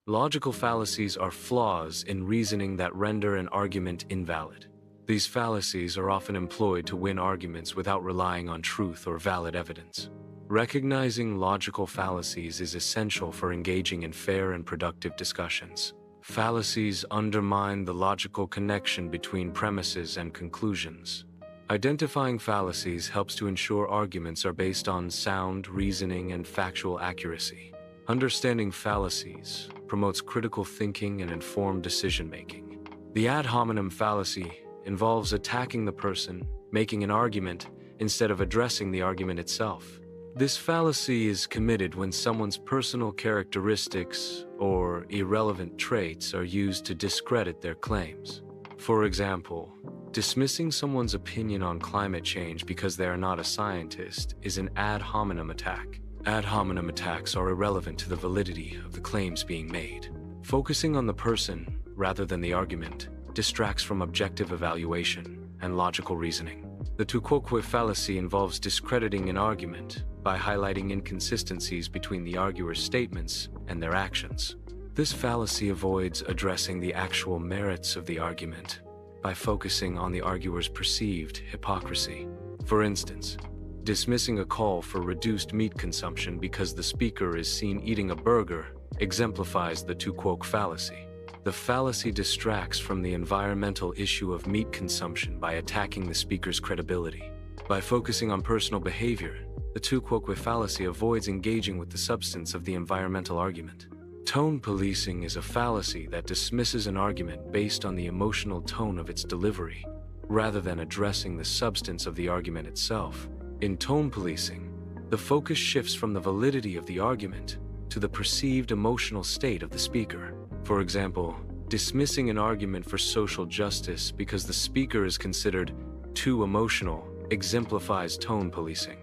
Logical fallacies are flaws in reasoning that render an argument invalid. These fallacies are often employed to win arguments without relying on truth or valid evidence. Recognizing logical fallacies is essential for engaging in fair and productive discussions. Fallacies undermine the logical connection between premises and conclusions. Identifying fallacies helps to ensure arguments are based on sound reasoning and factual accuracy. Understanding fallacies promotes critical thinking and informed decision-making. The ad hominem fallacy involves attacking the person making an argument instead of addressing the argument itself. This fallacy is committed when someone's personal characteristics or irrelevant traits are used to discredit their claims. For example, dismissing someone's opinion on climate change because they are not a scientist is an ad hominem attack. Ad hominem attacks are irrelevant to the validity of the claims being made. Focusing on the person rather than the argument distracts from objective evaluation and logical reasoning. The tu quoque fallacy involves discrediting an argument by highlighting inconsistencies between the arguer's statements and their actions. This fallacy avoids addressing the actual merits of the argument by focusing on the arguer's perceived hypocrisy. For instance, dismissing a call for reduced meat consumption because the speaker is seen eating a burger exemplifies the tu quoque fallacy. The fallacy distracts from the environmental issue of meat consumption by attacking the speaker's credibility. By focusing on personal behavior, the tu quoque fallacy avoids engaging with the substance of the environmental argument. Tone policing is a fallacy that dismisses an argument based on the emotional tone of its delivery, rather than addressing the substance of the argument itself. In tone policing, the focus shifts from the validity of the argument to the perceived emotional state of the speaker. For example, dismissing an argument for social justice because the speaker is considered too emotional exemplifies tone policing.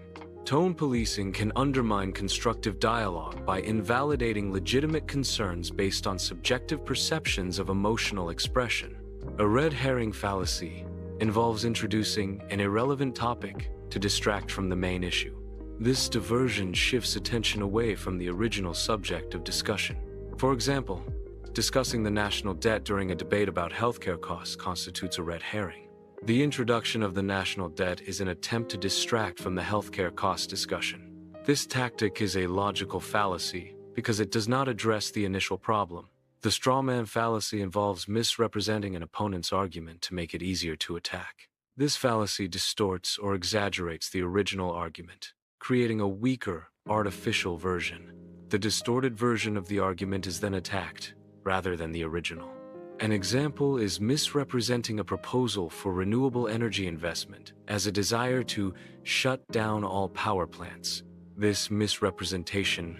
Tone policing can undermine constructive dialogue by invalidating legitimate concerns based on subjective perceptions of emotional expression. A red herring fallacy involves introducing an irrelevant topic to distract from the main issue. This diversion shifts attention away from the original subject of discussion. For example, discussing the national debt during a debate about healthcare costs constitutes a red herring. The introduction of the national debt is an attempt to distract from the healthcare cost discussion. This tactic is a logical fallacy because it does not address the initial problem. The strawman fallacy involves misrepresenting an opponent's argument to make it easier to attack. This fallacy distorts or exaggerates the original argument, creating a weaker, artificial version. The distorted version of the argument is then attacked, rather than the original. An example is misrepresenting a proposal for renewable energy investment as a desire to shut down all power plants. This misrepresentation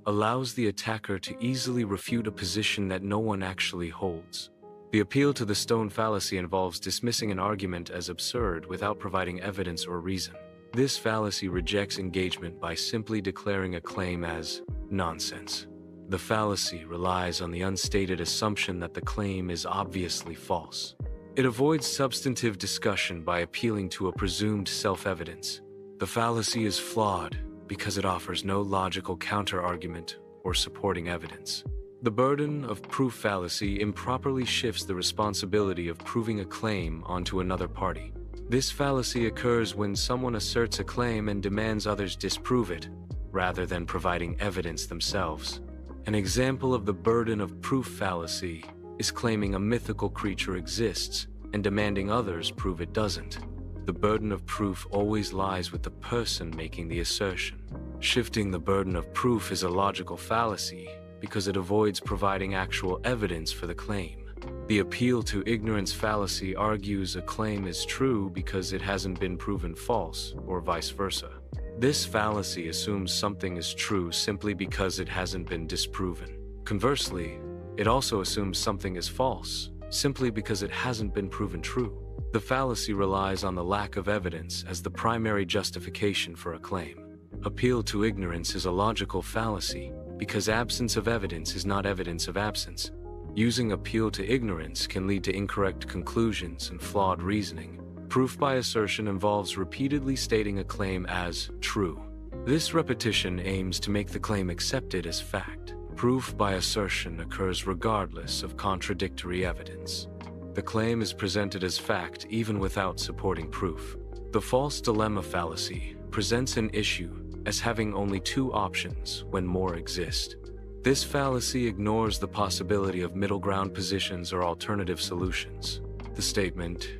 allows the attacker to easily refute a position that no one actually holds. The appeal to the stone fallacy involves dismissing an argument as absurd without providing evidence or reason. This fallacy rejects engagement by simply declaring a claim as nonsense. The fallacy relies on the unstated assumption that the claim is obviously false. It avoids substantive discussion by appealing to a presumed self-evidence. The fallacy is flawed because it offers no logical counter-argument or supporting evidence. The burden of proof fallacy improperly shifts the responsibility of proving a claim onto another party. This fallacy occurs when someone asserts a claim and demands others disprove it, rather than providing evidence themselves. An example of the burden of proof fallacy is claiming a mythical creature exists and demanding others prove it doesn't. The burden of proof always lies with the person making the assertion. Shifting the burden of proof is a logical fallacy because it avoids providing actual evidence for the claim. The appeal to ignorance fallacy argues a claim is true because it hasn't been proven false, or vice versa. This fallacy assumes something is true simply because it hasn't been disproven. Conversely, it also assumes something is false simply because it hasn't been proven true. The fallacy relies on the lack of evidence as the primary justification for a claim. Appeal to ignorance is a logical fallacy because absence of evidence is not evidence of absence. Using appeal to ignorance can lead to incorrect conclusions and flawed reasoning. Proof by assertion involves repeatedly stating a claim as true. This repetition aims to make the claim accepted as fact. Proof by assertion occurs regardless of contradictory evidence. The claim is presented as fact even without supporting proof. The false dilemma fallacy presents an issue as having only two options when more exist. This fallacy ignores the possibility of middle ground positions or alternative solutions. The statement,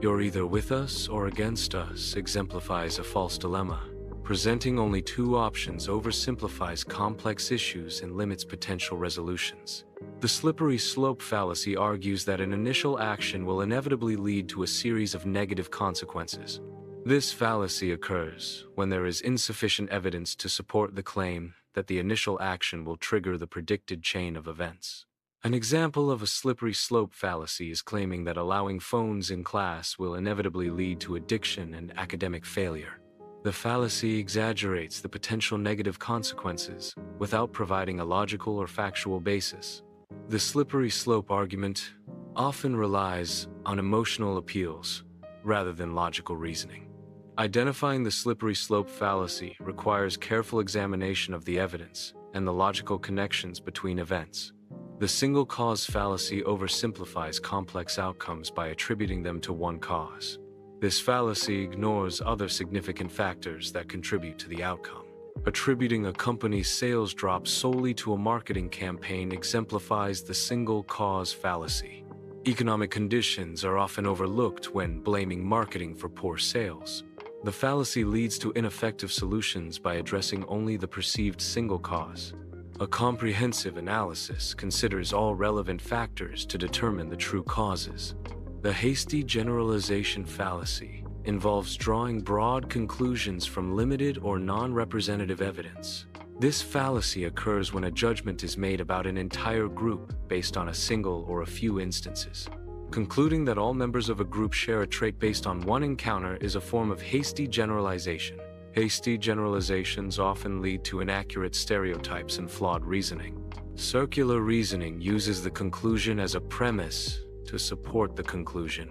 "You're either with us or against us," exemplifies a false dilemma. Presenting only two options oversimplifies complex issues and limits potential resolutions. The slippery slope fallacy argues that an initial action will inevitably lead to a series of negative consequences. This fallacy occurs when there is insufficient evidence to support the claim that the initial action will trigger the predicted chain of events. An example of a slippery slope fallacy is claiming that allowing phones in class will inevitably lead to addiction and academic failure. The fallacy exaggerates the potential negative consequences without providing a logical or factual basis. The slippery slope argument often relies on emotional appeals rather than logical reasoning. Identifying the slippery slope fallacy requires careful examination of the evidence and the logical connections between events. The single cause fallacy oversimplifies complex outcomes by attributing them to one cause. This fallacy ignores other significant factors that contribute to the outcome. Attributing a company's sales drop solely to a marketing campaign exemplifies the single cause fallacy. Economic conditions are often overlooked when blaming marketing for poor sales. The fallacy leads to ineffective solutions by addressing only the perceived single cause. A comprehensive analysis considers all relevant factors to determine the true causes. The hasty generalization fallacy involves drawing broad conclusions from limited or non-representative evidence. This fallacy occurs when a judgment is made about an entire group based on a single or a few instances. Concluding that all members of a group share a trait based on one encounter is a form of hasty generalization. Hasty generalizations often lead to inaccurate stereotypes and flawed reasoning. Circular reasoning uses the conclusion as a premise to support the conclusion.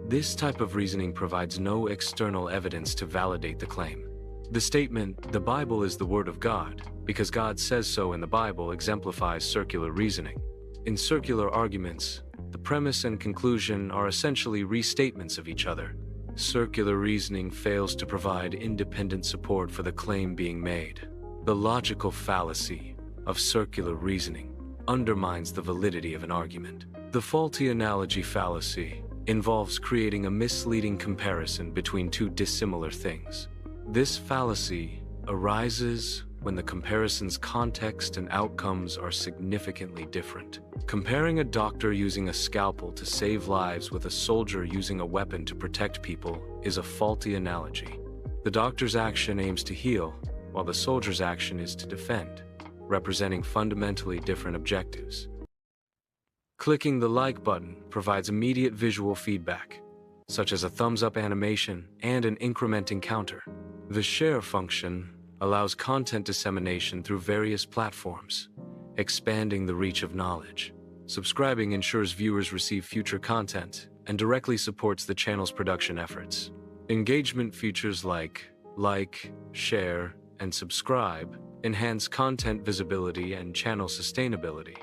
This type of reasoning provides no external evidence to validate the claim. The statement, "The Bible is the Word of God, because God says so in the Bible," exemplifies circular reasoning. In circular arguments, the premise and conclusion are essentially restatements of each other. Circular reasoning fails to provide independent support for the claim being made. The logical fallacy of circular reasoning undermines the validity of an argument. The faulty analogy fallacy involves creating a misleading comparison between two dissimilar things. This fallacy arises when the comparison's context and outcomes are significantly different. Comparing a doctor using a scalpel to save lives with a soldier using a weapon to protect people is a faulty analogy. The doctor's action aims to heal, while the soldier's action is to defend, representing fundamentally different objectives. Clicking the like button provides immediate visual feedback, such as a thumbs-up animation and an incrementing counter. The share function allows content dissemination through various platforms, expanding the reach of knowledge. Subscribing ensures viewers receive future content and directly supports the channel's production efforts. Engagement features like, share, and subscribe enhance content visibility and channel sustainability.